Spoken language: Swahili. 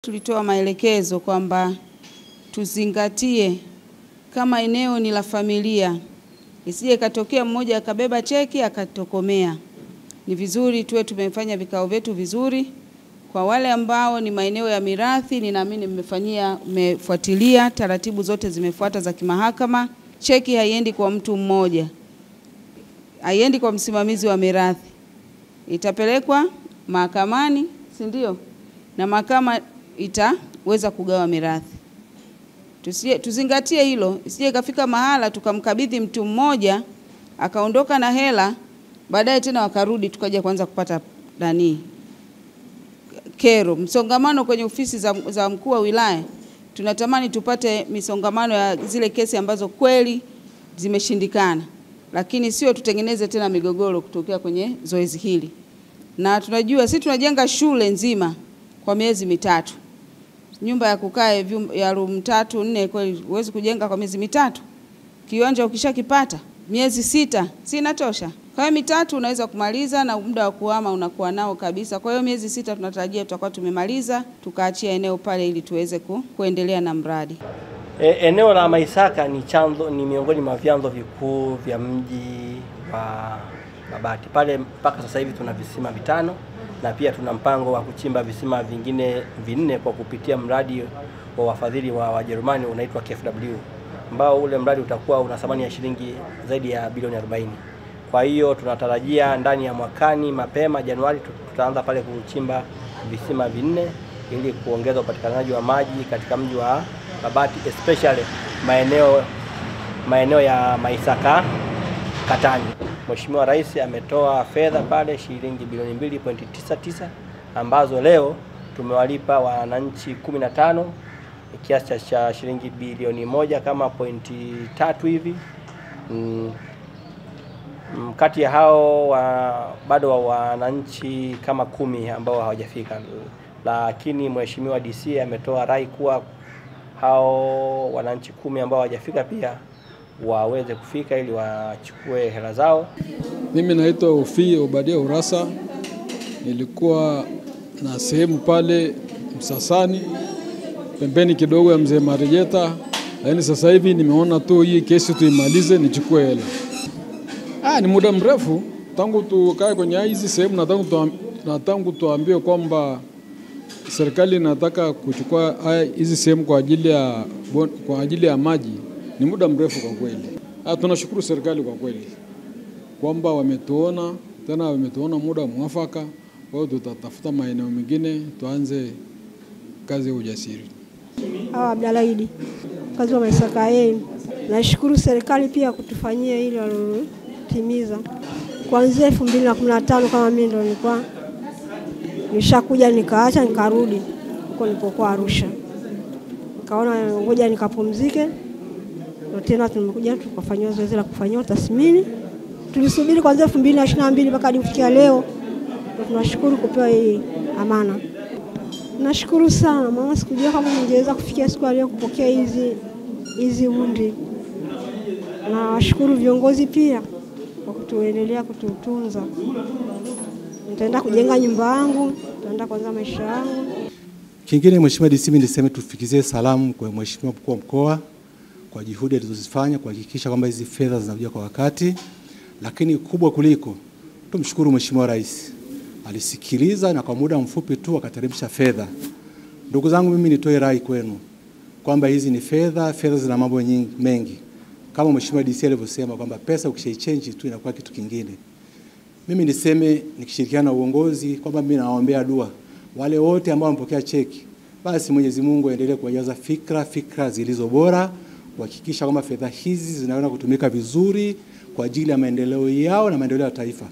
Tulitoa maelekezo kwamba tuzingatie kama eneo ni la familia, isije katokea mmoja akabeba cheki akatokomea. Ni vizuri tuwe tumefanya vikao vyetu vizuri. Kwa wale ambao ni maeneo ya mirathi, ninaamini mmefuatilia taratibu zote zimefuata za kimahakama. Cheki haiendi kwa mtu mmoja, haiendi kwa msimamizi wa mirathi, itapelekwa mahakamani, si ndio? Na mahakama itaweza kugawa mirathi. Tuzingatie hilo, isije kafika mahala tukamkabidhi mtu mmoja akaondoka na hela, baadaye tena wakarudi tukaja kuanza kupata kero, msongamano kwenye ofisi za mkuu wa wilaya. Tunatamani tupate misongamano ya zile kesi ambazo kweli zimeshindikana, lakini sio tutengeneze tena migogoro kutokea kwenye zoezi hili. Na tunajua sisi tunajenga shule nzima kwa miezi mitatu. Nyumba ya kukaa ya room 3-4 kweli huwezi kujenga kwa miezi mitatu. Kiwanja ukishakipata miezi 6 si inatosha. Kwa hiyo mitatu unaweza kumaliza na muda wa kuhama unakuwa nao kabisa. Kwa hiyo miezi 6 tunatarajia tutakuwa tumemaliza, tukaachia eneo pale ili tuweze kuendelea na mradi. Eneo la Maisaka ni miongoni mwa vyanzo vikuu vya mji wa Babati. Pale mpaka sasa hivi tuna visima 5 na pia tuna mpango wa kuchimba visima vingine 4 kwa kupitia mradi wa wafadhili wa Wajerumani unaitwa KfW, ambao ule mradi utakuwa una thamani ya shilingi zaidi ya bilioni 40. Kwa hiyo tunatarajia ndani ya mwakani mapema Januari tutaanza pale kuchimba visima 4 ili kuongeza upatikanaji wa maji katika mji wa Babati, especially maeneo ya Maisaka Katani. Mheshimiwa Rais ametoa fedha pale shilingi bilioni 2.99 ambazo leo tumewalipa wananchi 15 kiasi cha shilingi bilioni 1 kama 0.3 hivi. Kati ya hao bado wananchi kama 10 ambao hawajafika, lakini Mheshimiwa DC ametoa rai kuwa hao wananchi 10 ambao hawajafika pia waweze kufika ili wachukue hela zao. Mimi naitwa Ofi Obadia Urasa. Nilikuwa na sehemu pale Msasani pembeni kidogo ya Mzee Marejeta, lakini sasa hivi nimeona tu hii kesi tuimalize nichukue hela. Ni muda mrefu tangu tukae kwenye hizi sehemu, na tangu tuambiwe kwamba serikali inataka kuchukua hizi sehemu kwa ajili ya maji. Ni muda mrefu kwa kweli. Tunashukuru serikali kwa kweli kwamba wametuona muda mwafaka. Kwa hiyo tutatafuta maeneo mengine tuanze kazi ya ujasiri. Abdalaidi, kazi wa Maisaka yeye. Nashukuru serikali pia kutufanyia hili walotimiza. Kuanzia 2015 kama mimi ndo nilikuwa nishakuja nikaacha nikarudi huko nilipokuwa Arusha. Nikaona ngoja nikapumzike. Na tena tumekuja tukafanywa zoezi la kufanywa tathmini. Tulisubiri kuanzia 2022 mpaka hadi kufikia leo. Tunashukuru kupewa hii amana. Nashukuru sana maana sikujua kama ningeweza kufikia siku leo kupokea hizi hundi. Na washukuru viongozi pia kwa kutuendelea kututunza. Nitaenda kujenga nyumba yangu, nitaenda kuanza maisha yangu. Kingine Mheshimiwa DC niseme tufikizie salamu kwa Mheshimiwa Mkuu wa Mkoa kwa juhudi alizozifanya kuhakikisha kwamba hizi fedha zinakuja kwa wakati, lakini kubwa kuliko tumshukuru Mheshimiwa Rais. Alisikiliza na kwa muda mfupi tu akateremsha fedha. Ndugu zangu, mimi nitoe rai kwenu kwamba hizi ni fedha zina mambo mengi. Kama Mheshimiwa DC alivyosema kwamba pesa ukishaichange tu inakuwa kitu kingine. Mimi niseme nikishirikiana na uongozi kwamba mimi nawaombea dua wale wote ambao wamepokea cheki, basi Mwenyezi Mungu aendelee kuwajaza fikra zilizo bora, kuhakikisha kwamba fedha hizi zinaweza kutumika vizuri kwa ajili ya maendeleo yao na maendeleo ya taifa.